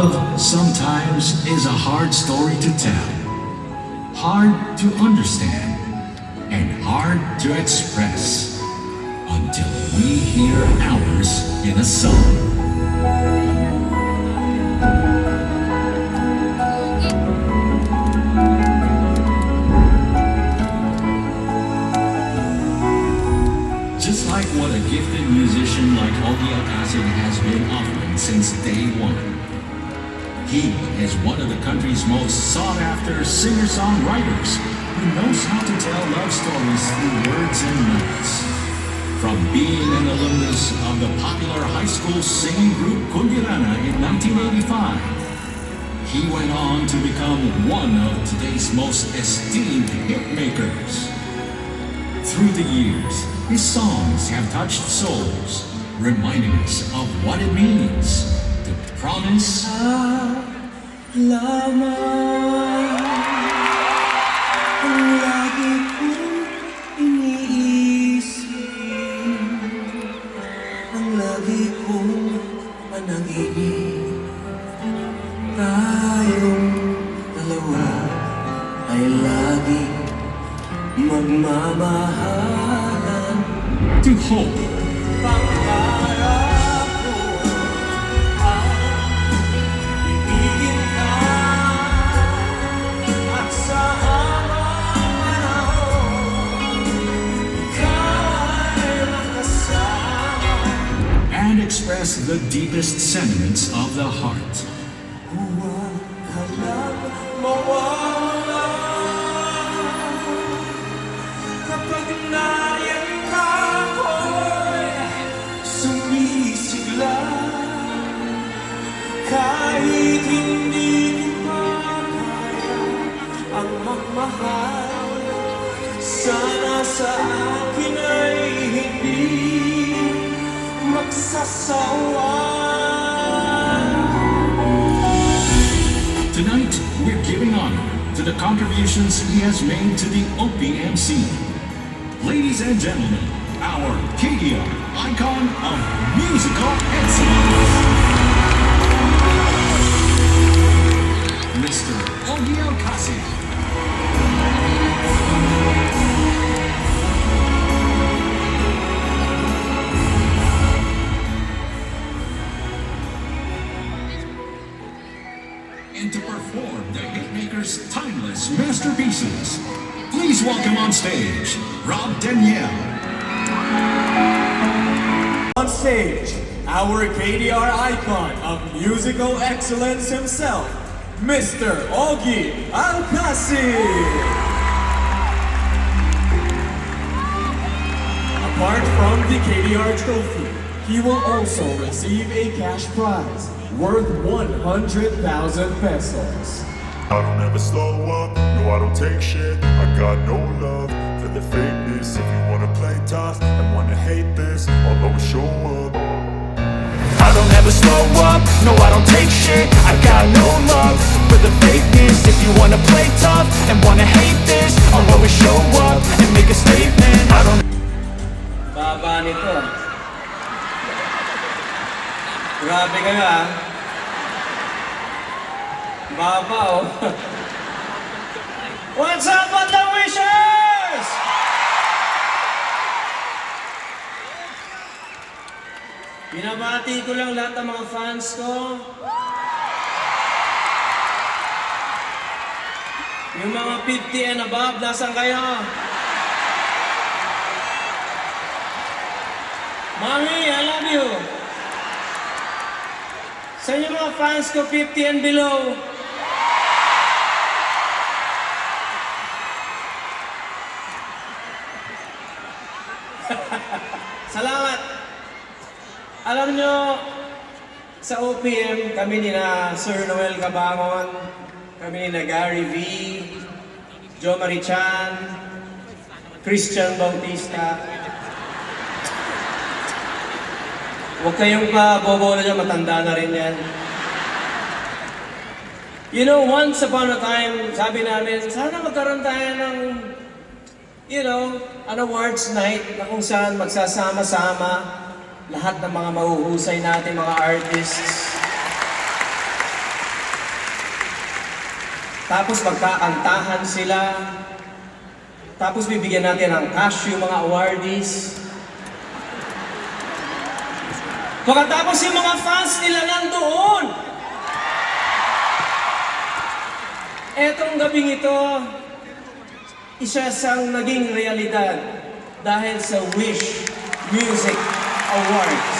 Love sometimes is a hard story to tell, hard to understand, and hard to express until we hear ours in a song. Just like what a gifted musician like Ogie Alcacid has been offering since day one. He is one of the country's most sought-after singer-songwriters who knows how to tell love stories through words and notes. From being an alumnus of the popular high school singing group Kundirana in 1985, he went on to become one of today's most esteemed hitmakers. Through the years, his songs have touched souls, reminding us of what it means to promise lamang ang lagi kong iniisip, ang lagi kong panaginip. Tayong dalawa ay lagi magmamahalan. to hope. Pangarap ko ang ibigin ka at sa habang panahon ikaw ay makasama. And express the deepest sentiments of the heart. Huwag ka lang mawawala kapag nariyan ka ako'y sumisigla. Kahit hindi ko pa kaya ang magmahal, sana sa akin ay hindi magsasawa. Tonight, we're giving honor to the contributions he has made to the OPM scene. Ladies and gentlemen, our KDR icon of musical excellence, Mr. Ogie Alcacid. And to perform the Hitmakers' timeless masterpieces, please welcome on stage, Rob Danielle. On stage, our KDR icon of musical excellence himself, Mr. Ogie Alcacid. Apart from the KDR trophy, he will also receive a cash prize worth 100,000 pesos. I don't ever slow up, no I don't take shit. I got no love for the fakeness. If you wanna play tough and wanna hate this, I'll always show up. I don't ever slow up, no I don't take shit. I got no love for the fakeness. If you wanna play tough and wanna hate this, I'll always show up and make a statement. I don't Baba nito. Grabe kayo ah. Baba oh. What's up, Bandang Wishers? Binabati ko lang lahat ng mga fans ko. Yung mga 50 and above, nasan kayo? Mami, I love you. Sa inyo mga fans ko, 50 and below. Salamat. Alam nyo, sa OPM, kami ni na Sir Noel Cabangon, kami ni na Gary V, Jo Marichan, Christian Bautista. Huwag kayong pa-bobola dyan, matanda na rin yan. You know, once upon a time, sabi namin, sana magkaroon tayo ng, an awards night na kung saan magsasama-sama lahat ng mga mahuhusay natin, mga artists. Tapos magkakantahan sila. Tapos bibigyan natin ng cash yung mga awardees. Pagkatapos yung mga fans nila nandoon. Etong gabing ito, isa siyang naging realidad dahil sa Wish Music Awards.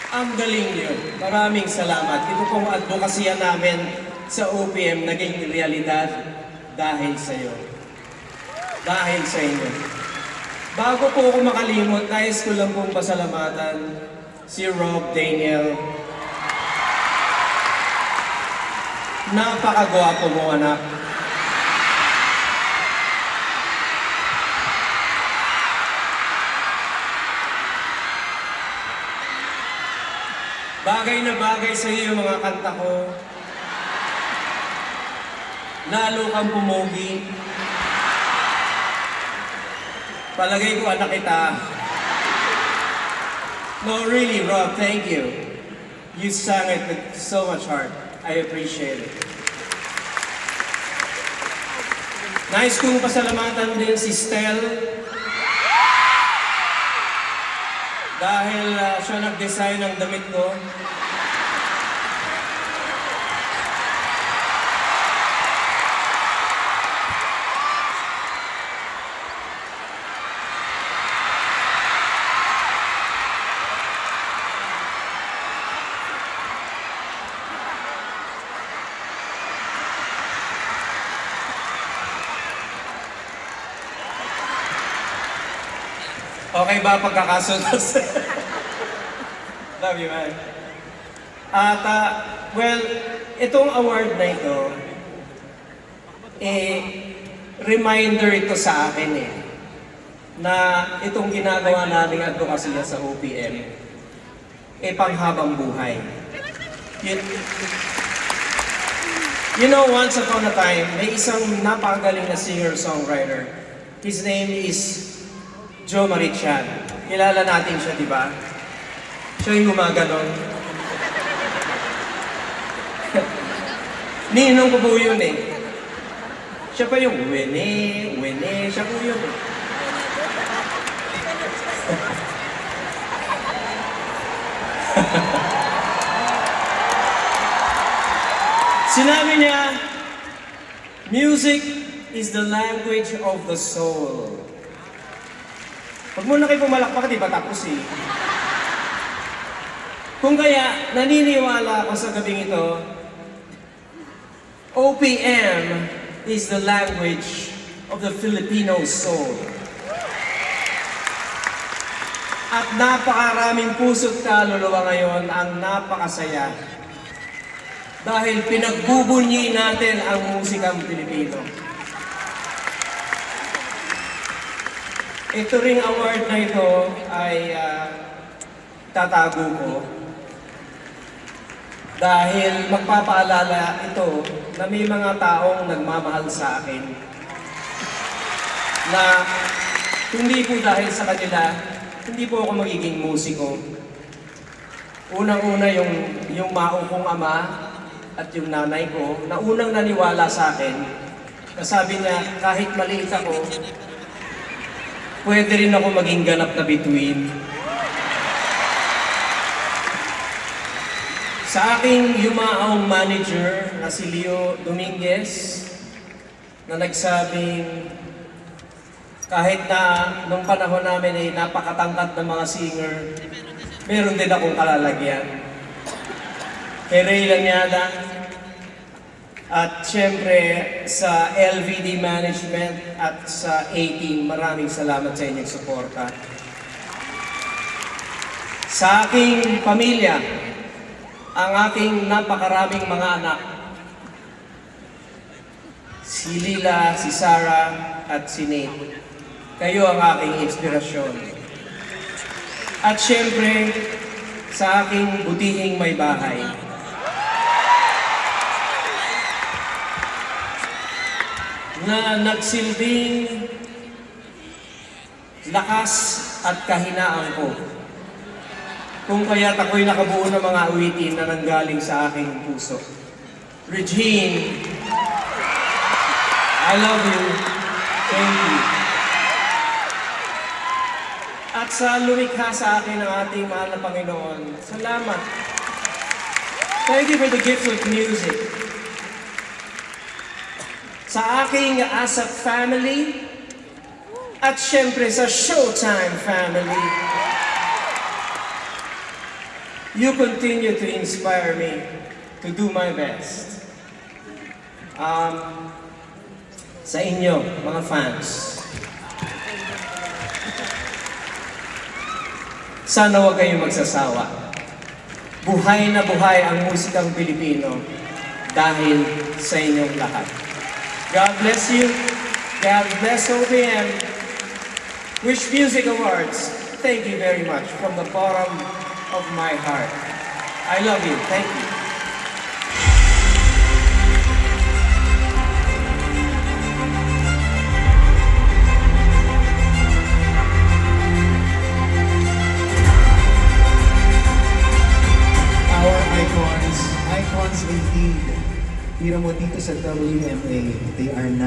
Ang galing niyo. Maraming salamat. Ito pong advokasya namin sa OPM naging realidad dahil sa iyo. Dahil sa inyo. Bago po ako makalimot, nais ko lang pong pasalamatan si Rob Daniel. Napakagwapo mo, anak. Bagay na bagay sa iyo yung mga kanta ko. Lalo kang pumogi. Palagay ko anak kita. No, really, Rob, thank you. You sang it with so much heart. I appreciate it. Nice kong pasalamatan din si Stel. Dahil siya nag-design ng damit ko. Okay ba pagkakasunod? Love you, man. At, well, itong award na ito, reminder ito sa akin na itong ginagawa nating advokasya sa OPM, panghabang buhay. You know, once upon a time, may isang napakagaling na singer-songwriter. His name is Joe Marichan. Kilala natin siya, di ba? Siya yung gumaganon. Ninong ko po yun Siya pa yung wene, siya po yun Sinabi niya, music is the language of the soul. Huwag muna kayo pumalakpak, di ba tapos Kung kaya, naniniwala ako sa gabing ito, OPM is the language of the Filipino soul. At napakaraming puso't kaluluwa ngayon ang napakasaya dahil pinagbubunyi natin ang musikang Pilipino. Ito ring award na ito ay tatago ko dahil magpapaalala ito na may mga taong nagmamahal sa akin na hindi po dahil sa kanila, hindi po ako magiging musiko. Unang-una yung maukong ama at yung nanay ko na unang naniwala sa akin na sabi niya kahit maliit ako, pwede rin ako maging ganap na bituin. Sa aking yumaong manager na si Leo Dominguez, na nagsabing kahit na nung panahon namin ay napakatangkat ng mga singer, meron din akong kalalagyan. Kay Ray Lanyada, at syempre sa LVD Management at sa A-Team, maraming salamat sa inyong suporta. Sa aking pamilya, ang aking napakaraming mga anak, si Lila, si Sarah, at si Nate. Kayo ang aking inspirasyon. At syempre, sa aking butihing may bahay. Na nagsilbing lakas at kahinaan ko. Kung kaya't ako'y nakabuo ng mga awitin na nanggaling sa aking puso. Regine, I love you. Thank you. At sa lumikha sa akin ng ating mahal na Panginoon, salamat. Thank you for the gift of music. Sa aking ASAP family, at syempre sa Showtime family, you continue to inspire me to do my best. Sa inyo, mga fans, sana huwag kayong magsasawa. Buhay na buhay ang musikang Pilipino dahil sa inyong lahat. God bless you. God bless OPM. Wish Music Awards, thank you very much from the bottom of my heart. I love you. Thank you. Our icons indeed. Tira mo dito sa WMA, they are now